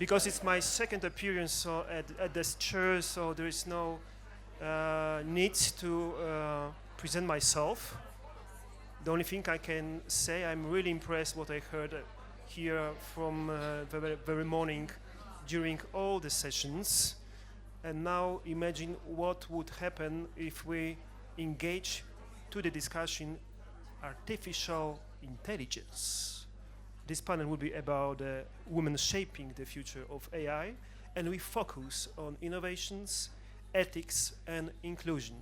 because it's my second appearance at this chair, so there is no need to present myself. The only thing I can say, I'm really impressed what I heard here from the very morning during all the sessions. And now imagine what would happen if we engage to the discussion artificial intelligence. This panel will be about women shaping the future of AI, and we focus on innovations, ethics, and inclusion.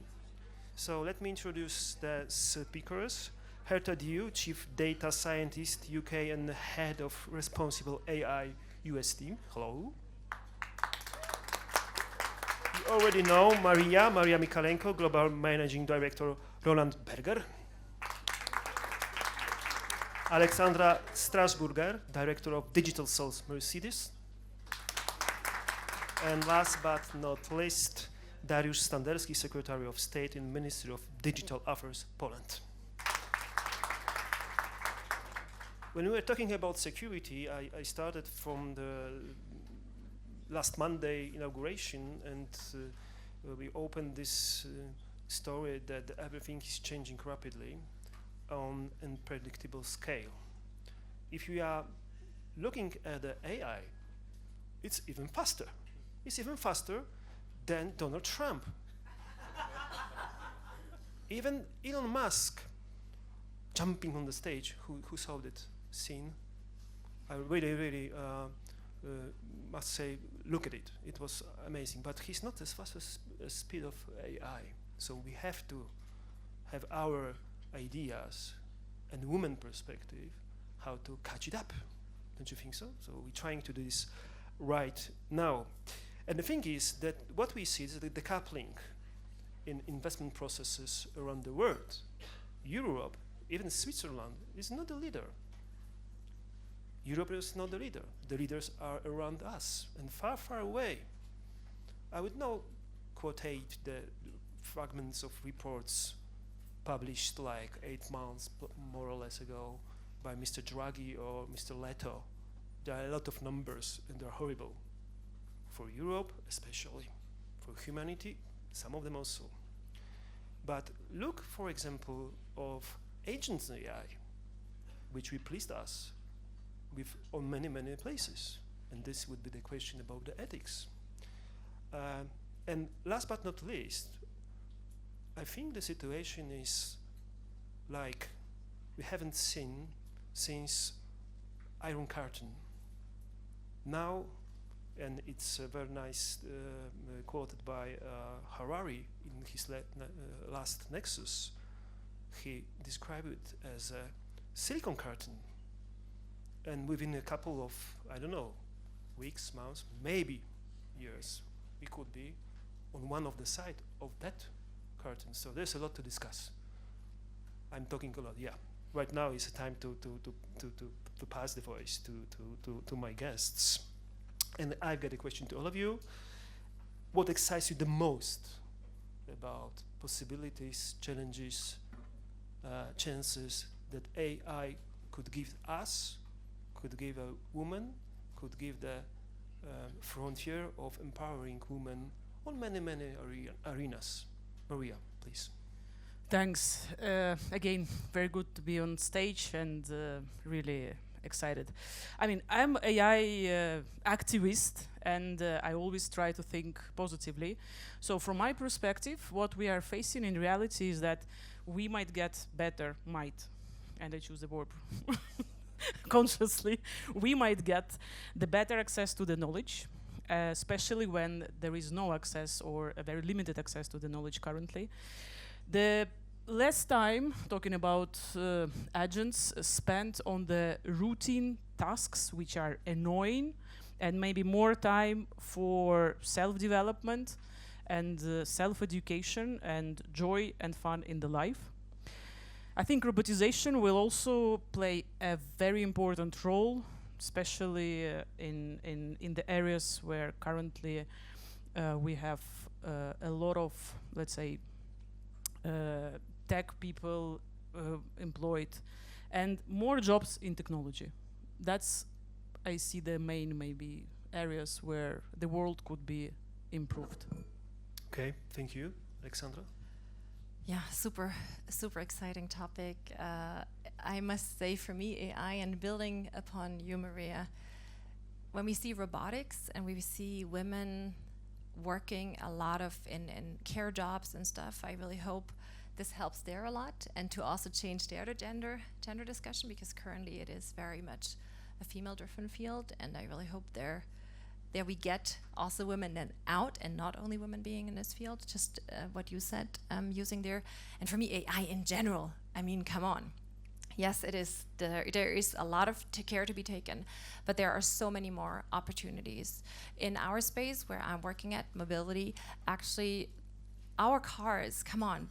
So let me introduce the speakers. Herta Dawe, Chief Data Scientist, UK, and Head of Responsible AI US team. Hello. You already know Maria Mikhaylenko, Global Managing Director, Roland Berger. Alexandra Strassburger, Director of Digital Sales, Mercedes. And last but not least, Dariusz Standerski, Secretary of State in Ministry of Digital Affairs, Poland. When we were talking about security, I started from the last Monday inauguration, and we opened this story that everything is changing rapidly on an unpredictable scale. If we are looking at the AI, it's even faster. It's even faster than Donald Trump. Even Elon Musk jumping on the stage, who saw that scene? I really must say, look at it. It was amazing, but he's not as fast as speed of AI. So we have to have our ideas and women perspective how to catch it up. Don't you think so? So we're trying to do this right now. And the thing is that what we see is the coupling in investment processes around the world. Europe, even Switzerland, is not the leader. Europe is not the leader. The leaders are around us and far, far away. I would now quotate the fragments of reports published like 8 months more or less ago by Mr. Draghi or Mr. Leto. There are a lot of numbers and they're horrible. For Europe, especially. For humanity, some of them also. But look, for example, of agents AI, which replaced us with on many, many places. And this would be the question about the ethics. And last but not least, I think the situation is like we haven't seen since Iron Curtain. Now, and it's very nice quoted by Harari in his last Nexus, he described it as a silicon curtain. And within a couple of, I don't know, weeks, months, maybe years, we could be on one of the side of that curtain. So there's a lot to discuss. I'm talking a lot, yeah. Right now is the time to pass the voice to my guests. And I've got a question to all of you. What excites you the most about possibilities, challenges, chances that AI could give us, could give a woman, could give the frontier of empowering women on many, many arenas? Maria, please. Thanks. Again, very good to be on stage and really excited. I mean, I'm AI activist and I always try to think positively. So from my perspective, what we are facing in reality is that we might get better, and I choose the verb consciously, we might get the better access to the knowledge, especially when there is no access or a very limited access to the knowledge currently. The less time, talking about agents, spent on the routine tasks which are annoying, and maybe more time for self-development and self-education and joy and fun in the life. I think robotization will also play a very important role, especially in the areas where currently we have a lot of, let's say, tech people employed, and more jobs in technology. That's, I see, the main maybe areas where the world could be improved. Okay, thank you. Alexandra? Yeah, super exciting topic. I must say, for me, AI, and building upon you, Maria, when we see robotics and we see women working a lot of in care jobs and stuff, I really hope this helps there a lot, and to also change their gender discussion, because currently it is very much a female-driven field, and I really hope there we get also women then out, and not only women being in this field, just what you said, using there. And for me, AI in general, I mean, come on. Yes, it is. There is a lot of care to be taken, but there are so many more opportunities. In our space where I'm working at, mobility, actually, our cars, come on,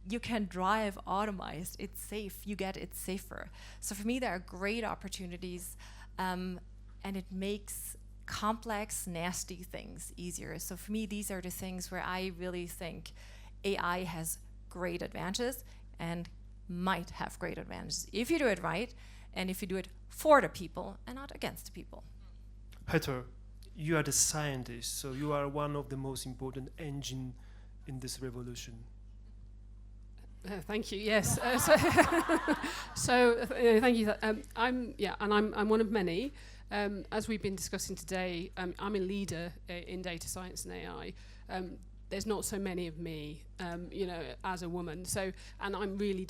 you can drive automized, it's safe, you get it safer. So for me, there are great opportunities, and it makes complex, nasty things easier. So for me, these are the things where I really think AI has great advantages and might have great advantages if you do it right, and if you do it for the people and not against the people. Peter, you are the scientist, so you are one of the most important engine in this revolution. Thank you. Yes. Thank you. I'm one of many. As we've been discussing today, I'm a leader in data science and AI. There's not so many of me, as a woman. So, and I'm really,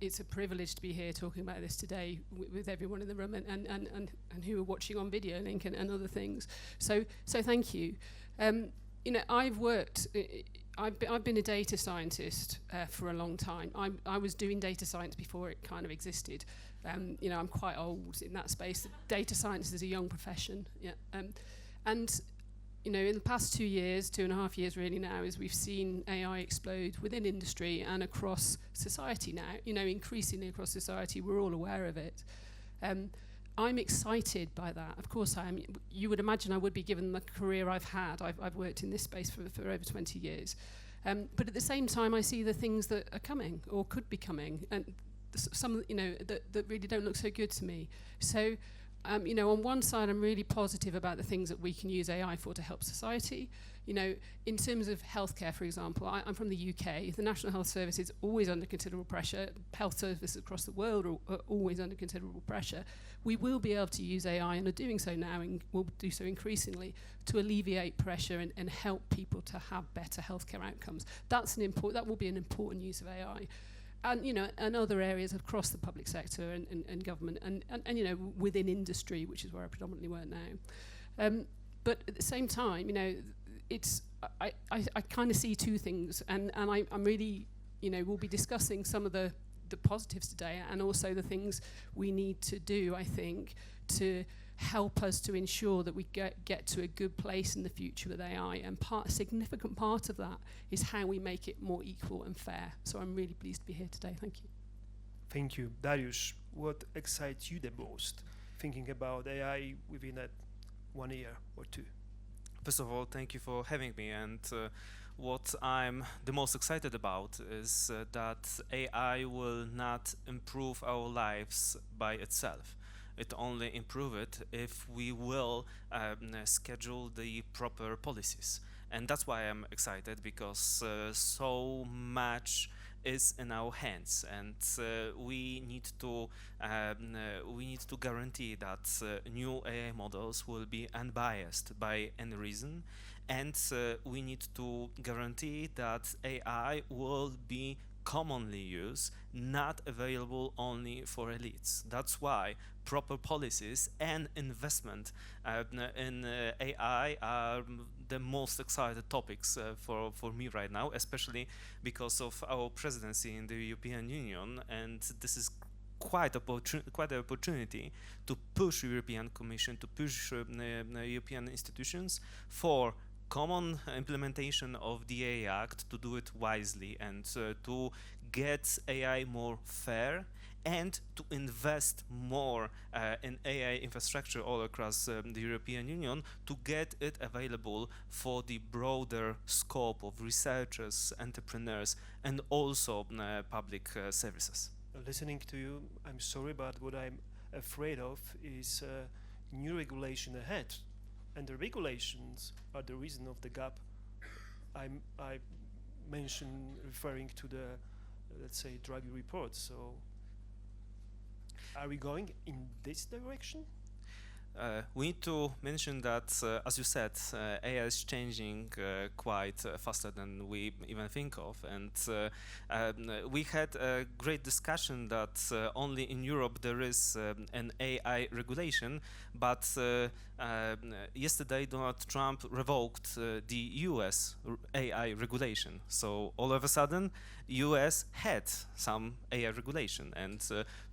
it's a privilege to be here talking about this today with everyone in the room and who are watching on video link and other things. So thank you. I've worked. I've been a data scientist for a long time. I was doing data science before it kind of existed. I'm quite old in that space. Data science is a young profession. Yeah. In the past 2 years, 2.5 years really now, as we've seen AI explode within industry and across society now, increasingly across society, we're all aware of it. I'm excited by that. Of course I am. You would imagine I would be, given the career I've had. I've worked in this space for over 20 years. But at the same time, I see the things that are coming or could be coming, and some, that really don't look so good to me. So, on one side, I'm really positive about the things that we can use AI for to help society. In terms of healthcare, for example, I'm from the UK. The National Health Service is always under considerable pressure. Health services across the world are always under considerable pressure. We will be able to use AI, and are doing so now, and will do so increasingly, to alleviate pressure and help people to have better healthcare outcomes. That will be an important use of AI. And other areas across the public sector and government and within industry, which is where I predominantly work now. But at the same time, I kind of see two things, and I'm really, we'll be discussing some of the positives today, and also the things we need to do, I think, to help us to ensure that we get to a good place in the future with AI. And a significant part of that is how we make it more equal and fair. So I'm really pleased to be here today. Thank you. Thank you. Dariusz, what excites you the most thinking about AI within 1 year or two? First of all, thank you for having me. And what I'm the most excited about is that AI will not improve our lives by itself. It only improve it if we will schedule the proper policies. And that's why I'm excited, because so much is in our hands, and we need to guarantee that new AI models will be unbiased by any reason, and we need to guarantee that AI will be commonly used, not available only for elites. That's why proper policies and investment in AI are the most excited topics for me right now, especially because of our presidency in the European Union, and this is quite an opportunity to push European Commission, to push European institutions for common implementation of the AI Act, to do it wisely and to get AI more fair, and to invest more in AI infrastructure all across the European Union, to get it available for the broader scope of researchers, entrepreneurs, and also public services. Listening to you, I'm sorry, but what I'm afraid of is new regulation ahead. and the regulations are the reason of the gap. I mentioned referring to the, let's say, Draghi report. So, are we going in this direction? We need to mention that, as you said, AI is changing quite faster than we even think of, and we had a great discussion that only in Europe there is an AI regulation, but yesterday Donald Trump revoked the US AI regulation. So all of a sudden, US had some AI regulation, and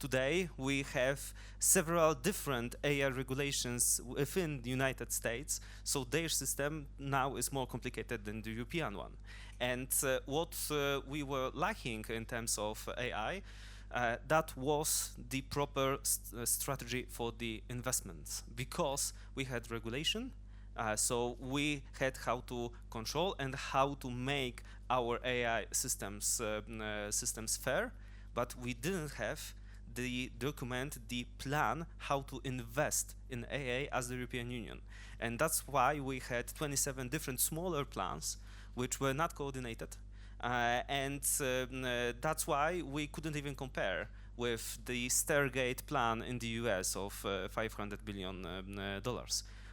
today we have several different AI regulations within the United States, so their system now is more complicated than the European one. And what we were lacking in terms of AI, that was the proper strategy for the investments, because we had regulation, so we had how to control and how to make our AI systems fair, but we didn't have the document, the plan, how to invest in AI as the European Union. And that's why we had 27 different smaller plans which were not coordinated. And that's why we couldn't even compare with the Stargate plan in the US of $500 billion.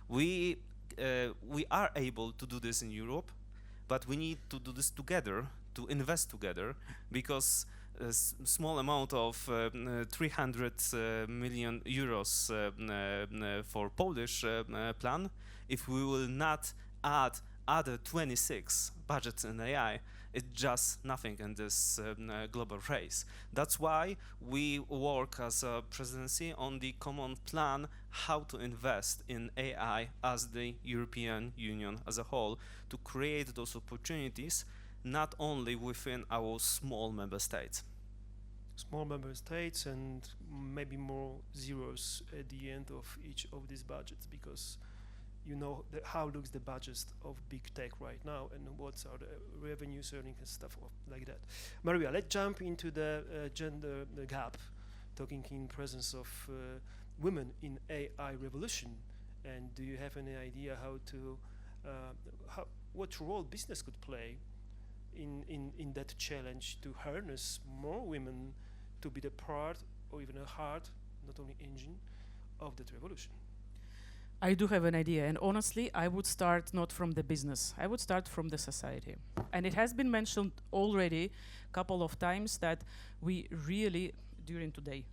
We are able to do this in Europe, but we need to do this together, to invest together, because a small amount of 300 million euros for Polish plan, if we will not add other 26 budgets in AI, it's just nothing in this global race. That's why we work as a presidency on the common plan how to invest in AI as the European Union as a whole, to create those opportunities not only within our small member states. Small member states and maybe more zeros at the end of each of these budgets, because you know how looks the budget of big tech right now and what are the revenues, earnings and stuff like that. Maria, let's jump into the gender gap, talking in presence of women in AI revolution. And do you have any idea how to, what role business could play in that challenge to harness more women to be the part or even a heart, not only engine, of that revolution? I do have an idea, and honestly, I would start not from the business. I would start from the society. And it has been mentioned already a couple of times that we really, during today,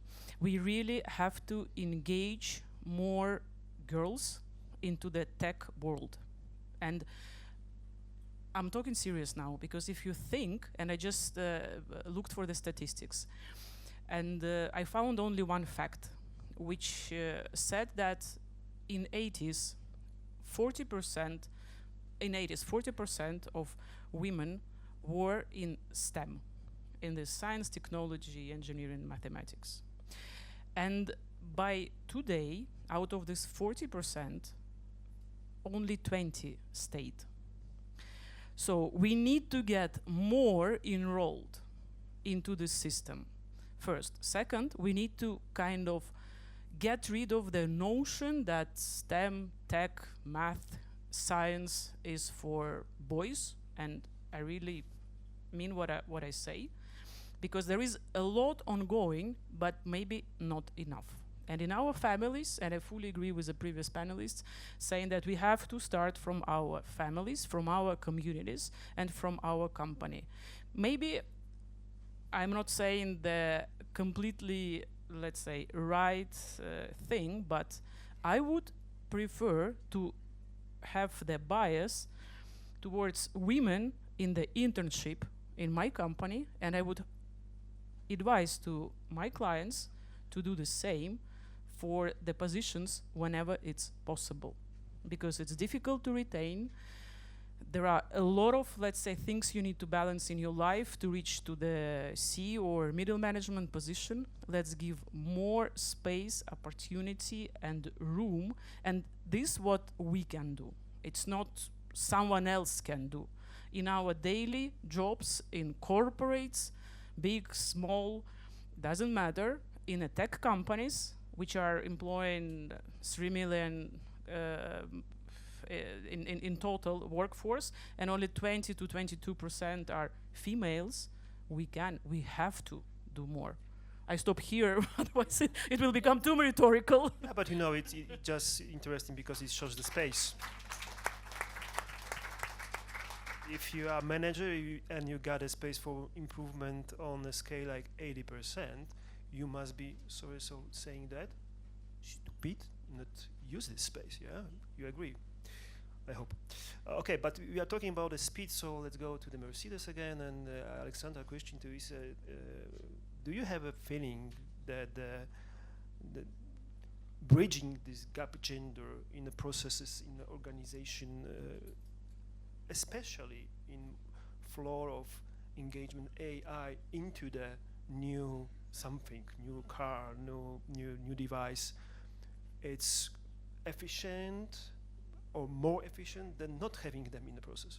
we really have to engage more girls into the tech world. And I'm talking serious now, because if you think, and I just looked for the statistics, and I found only one fact, which said that in 80s, 40% of women were in STEM, in the science, technology, engineering, mathematics. And by today, out of this 40%, only 20 stayed. So we need to get more enrolled into this system, first. Second, we need to kind of get rid of the notion that STEM, tech, math, science is for boys, and I really mean what I say, because there is a lot ongoing, but maybe not enough. And in our families, and I fully agree with the previous panelists, saying that we have to start from our families, from our communities, and from our company. Maybe I'm not saying the completely, let's say, right thing, but I would prefer to have the bias towards women in the internship in my company, and I would advise to my clients to do the same for the positions whenever it's possible, because it's difficult to retain. There are a lot of, let's say, things you need to balance in your life to reach to the C or middle management position. Let's give more space, opportunity, and room. And this is what we can do. It's not someone else can do. In our daily jobs, in corporates, big, small, doesn't matter. In a tech companies, which are employing 3 million in total workforce, and only 20 to 22% are females, we have to do more. I stop here, otherwise it will become too rhetorical. Yeah, but you know, it's just interesting because it shows the space. If you are a manager and you got a space for improvement on a scale like 80%, you must be, sorry, so saying that, stupid, not use this space, yeah? You agree? I hope. Okay, but we are talking about the speed, so let's go to the Mercedes again. And Alexandra, question to you is, do you have a feeling that the bridging this gap gender in the processes in the organization, especially in floor of engagement AI into the new something, new car, new device, it's efficient or more efficient than not having them in the process?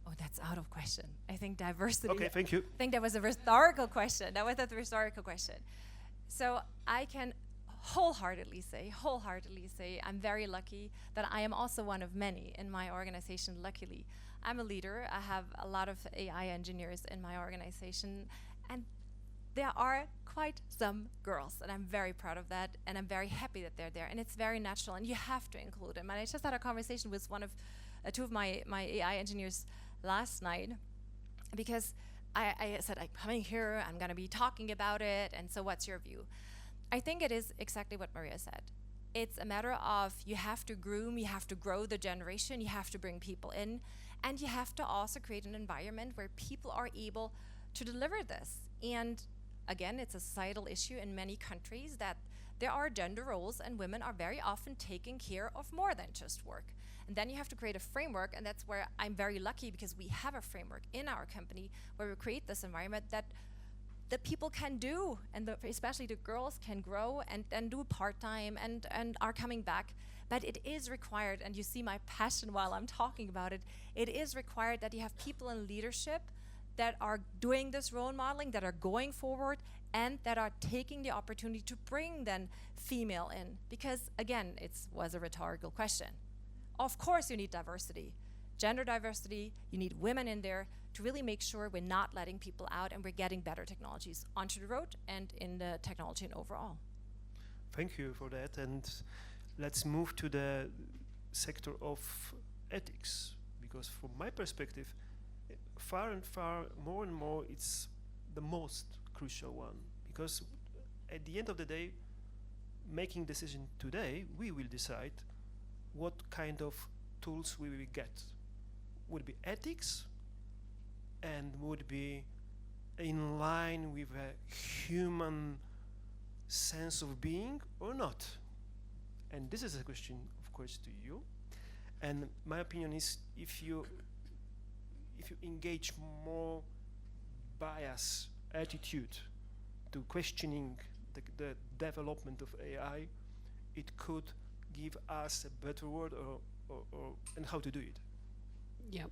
Oh, that's out of question. I think diversity. Okay, thank you. I think that was a rhetorical question. So I can wholeheartedly say I'm very lucky that I am also one of many in my organization. Luckily, I'm a leader. I have a lot of AI engineers in my organization, and there are quite some girls, and I'm very proud of that, and I'm very happy that they're there, and it's very natural, and you have to include them. And I just had a conversation with two of my AI engineers last night, because I said, I'm coming here, I'm gonna be talking about it, and so what's your view? I think it is exactly what Maria said. It's a matter of you have to groom, you have to grow the generation, you have to bring people in, and you have to also create an environment where people are able to deliver this. And again, it's a societal issue in many countries that there are gender roles and women are very often taking care of more than just work. And then you have to create a framework, and that's where I'm very lucky, because we have a framework in our company where we create this environment that the people can do, and especially the girls can grow and do part-time and are coming back. But it is required, and you see my passion while I'm talking about it, it is required that you have people in leadership that are doing this role modeling, that are going forward, and that are taking the opportunity to bring then female in. Because again, it was a rhetorical question. Of course you need diversity, gender diversity, you need women in there to really make sure we're not letting people out and we're getting better technologies onto the road and in the technology and overall. Thank you for that, and let's move to the sector of ethics, because from my perspective, far and more it's the most crucial one, because at the end of the day, making decision today, we will decide what kind of tools we will get. Would be ethics and would be in line with a human sense of being or not? And this is a question, of course, to you. And my opinion is, if you engage more bias attitude to questioning the development of AI, it could give us a better world, or and how to do it. Yeah,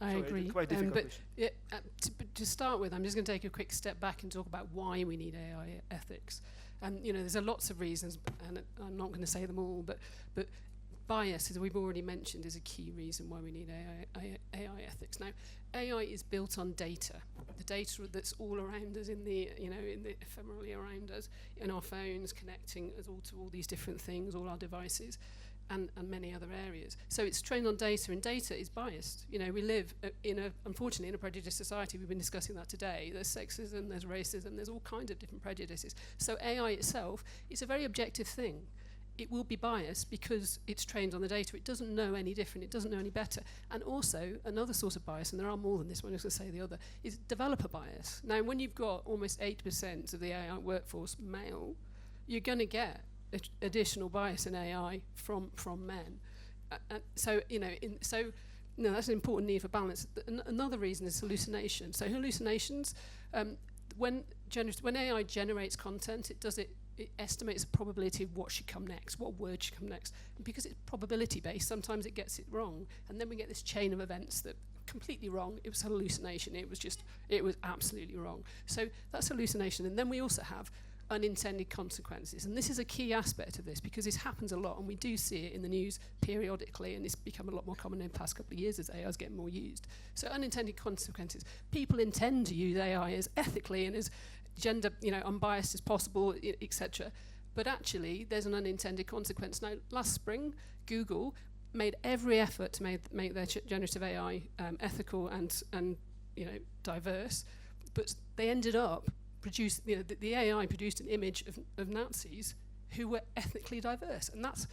I agree. Quite difficult but to start with, I'm just going to take a quick step back and talk about why we need AI ethics. And there's lots of reasons, and I'm not going to say them all, but bias, as we've already mentioned, is a key reason why we need AI ethics. Now, AI is built on data. The data that's all around us, in the ephemerally around us, in our phones, connecting us all to all these different things, all our devices, and many other areas. So it's trained on data, and data is biased. We live unfortunately in a prejudiced society. We've been discussing that today. There's sexism, there's racism, there's all kinds of different prejudices. So AI itself is a very objective thing. It will be biased because it's trained on the data. It doesn't know any different. It doesn't know any better. And also, another source of bias, and there are more than this one, I was going to say the other, is developer bias. Now, when you've got almost 8% of the AI workforce male, you're going to get additional bias in AI from men. So that's an important need for balance. Another reason is hallucination. So hallucinations, when AI generates content, it estimates the probability of what should come next, what word should come next. And because it's probability based, sometimes it gets it wrong. And then we get this chain of events that completely wrong. It was hallucination. It was absolutely wrong. So that's hallucination. And then we also have unintended consequences. And this is a key aspect of this, because this happens a lot, and we do see it in the news periodically, and it's become a lot more common in the past couple of years as AI is getting more used. So unintended consequences. People intend to use AI as ethically and as gender, unbiased as possible, etc. But actually, there's an unintended consequence. Now, last spring, Google made every effort to make their generative AI ethical and diverse, but they ended up the AI produced an image of Nazis who were ethnically diverse, and that's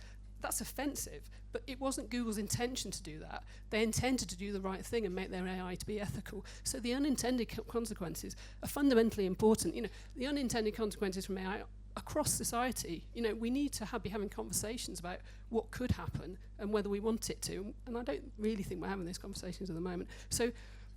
offensive. But it wasn't Google's intention to do that. They intended to do the right thing and make their AI to be ethical. So the unintended consequences are fundamentally important. The unintended consequences from AI across society. We need to be having conversations about what could happen and whether we want it to. And I don't really think we're having these conversations at the moment. So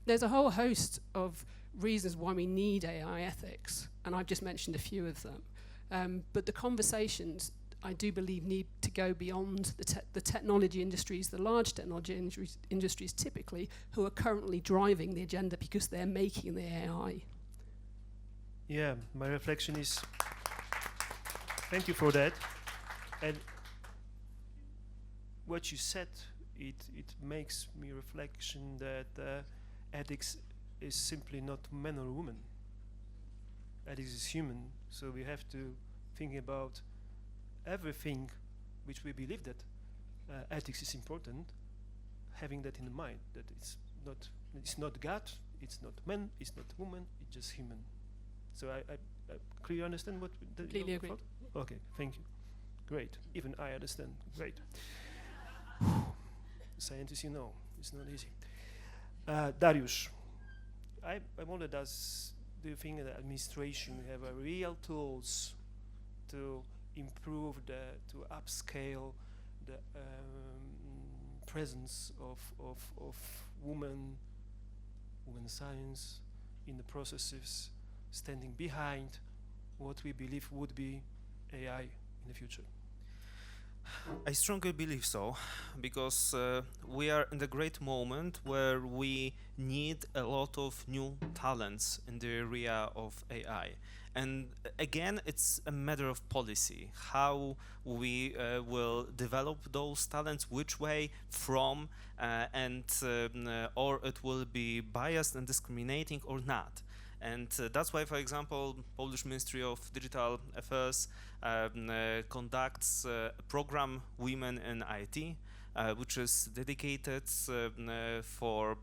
there's a whole host of reasons why we need AI ethics, and I've just mentioned a few of them. But the conversations, I do believe, need to go beyond the technology industries, the large technology industries typically, who are currently driving the agenda because they're making the AI. Yeah, my reflection is, thank you for that. And what you said, it makes me reflection that ethics is simply not man or woman. Ethics is human, so we have to think about everything which we believe that ethics is important, having that in mind, that it's not God, it's not man, it's not woman, it's just human. So I clearly understand what the Completely agree. Okay, thank you. Great. Even I understand. Great. Scientists, it's not easy. Dariusz, I wonder, do you think that administration have real tools to improve to upscale the presence of women science in the processes, standing behind what we believe would be AI in the future? I strongly believe so, because we are in the great moment where we need a lot of new talents in the area of AI. And again, it's a matter of policy, how we will develop those talents, which way from, or it will be biased and discriminating or not. And that's why, for example, Polish Ministry of Digital Affairs conducts a program Women in IT, which is dedicated for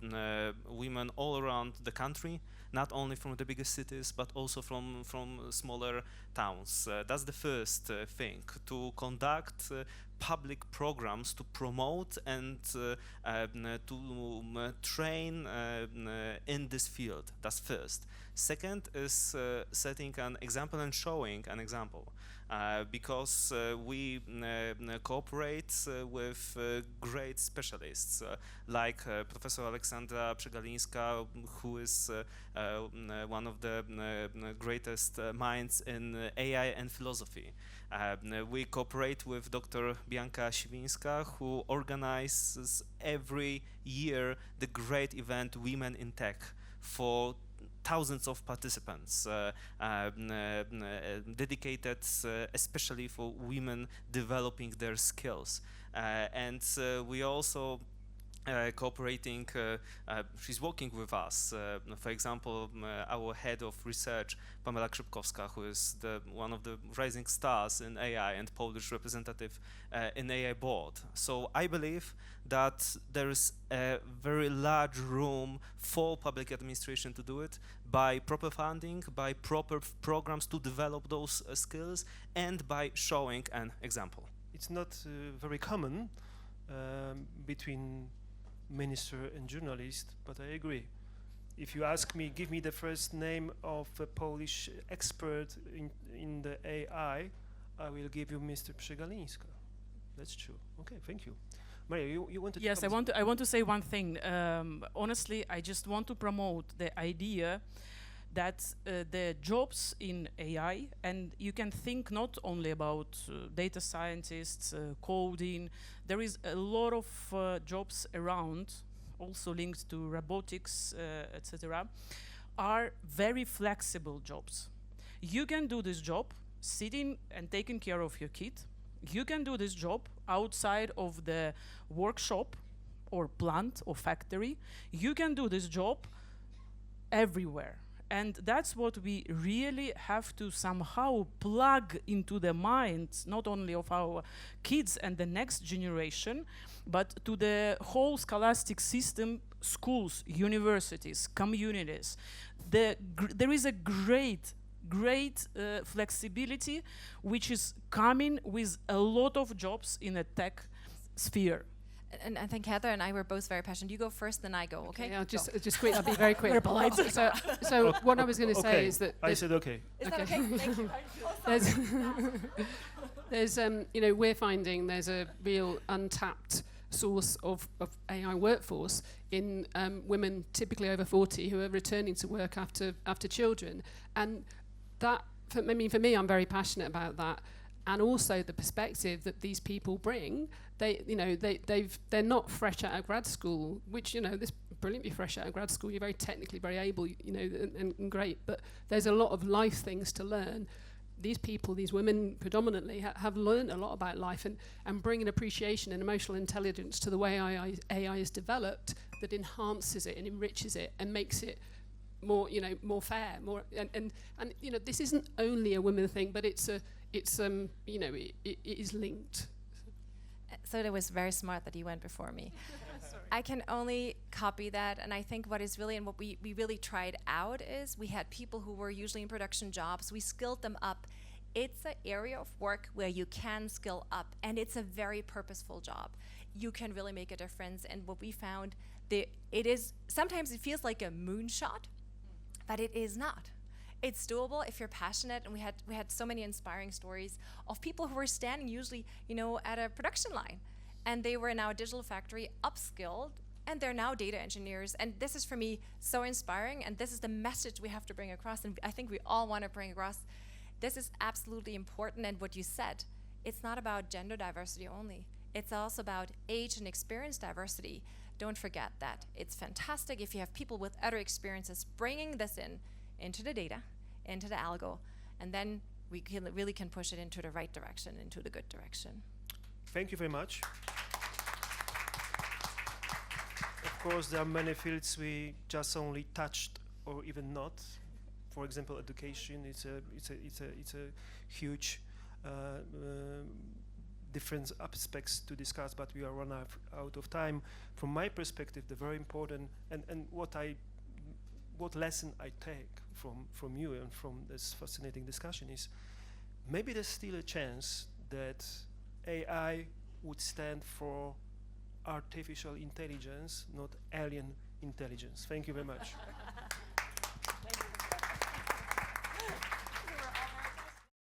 women all around the country, not only from the biggest cities, but also from smaller towns. That's the first thing, to conduct public programs to promote and to train in this field. That's first. Second is setting an example and showing an example. Because we cooperate with great specialists like Professor Alexandra Przegalińska, who is one of the greatest minds in AI and philosophy. We cooperate with Dr. Bianka Siwińska, who organizes every year the great event Women in Tech for thousands of participants, dedicated especially for women developing their skills. And we also cooperating, she's working with us. For example, our head of research, Pamela Krzypkowska, who is one of the rising stars in AI and Polish representative in AI board. So I believe that there is a very large room for public administration to do it by proper funding, by proper programs to develop those skills, and by showing an example. It's not very common between minister and journalist, but I agree. If you ask me, give me the first name of a Polish expert in the AI, I will give you Mr. Przegalińska. That's true. Okay, thank you. Maria, you wanted to... Yes, I want to say one thing. Honestly, I just want to promote the idea that the jobs in AI, and you can think not only about data scientists, coding, there is a lot of jobs around, also linked to robotics, etc., are very flexible jobs. You can do this job sitting and taking care of your kid. You can do this job outside of the workshop or plant or factory. You can do this job everywhere. And that's what we really have to somehow plug into the minds, not only of our kids and the next generation, but to the whole scholastic system, schools, universities, communities. There is a great flexibility which is coming with a lot of jobs in a tech sphere. And I think Heather and I were both very passionate. You go first, then I go, okay? Yeah, just quick. I'll be very quick. We're polite. So what I was going to say is that I said okay. Is that okay? Thank you. There's you know, we're finding there's a real untapped source of AI workforce in women typically over 40 who are returning to work after children, and that for me, I'm very passionate about that. And also the perspective that these people bring. They're not fresh out of grad school, which, you know, this brilliant, you're fresh out of grad school, you're very technically very able, you know, and great, but there's a lot of life things to learn. These people, these women predominantly, have learned a lot about life and bring an appreciation and emotional intelligence to the way AI is developed that enhances it and enriches it and makes it more, you know, more fair, more and you know, this isn't only a women thing, but it's you know, it is linked. So that was very smart that you went before me. I can only copy that, and I think what is really, and what we really tried out is we had people who were usually in production jobs, we skilled them up. It's an area of work where you can skill up, and it's a very purposeful job. You can really make a difference, and what we found, it is, sometimes it feels like a moonshot, but it is not. It's doable if you're passionate, and we had so many inspiring stories of people who were standing usually, you know, at a production line, and they were now a digital factory, upskilled, and they're now data engineers. And this is for me so inspiring, and this is the message we have to bring across, and I think we all want to bring across. This is absolutely important, and what you said, it's not about gender diversity only. It's also about age and experience diversity. Don't forget that. It's fantastic if you have people with other experiences bringing this into the data, into the algo, and then we really can push it into the right direction, into the good direction. Thank you very much. Of course, there are many fields we just only touched or even not. For example, education. It's a huge different aspects to discuss, but we are run out of time. From my perspective, the very important and what lesson I take from you and from this fascinating discussion is maybe there's still a chance that AI would stand for artificial intelligence, not alien intelligence. Thank you very much.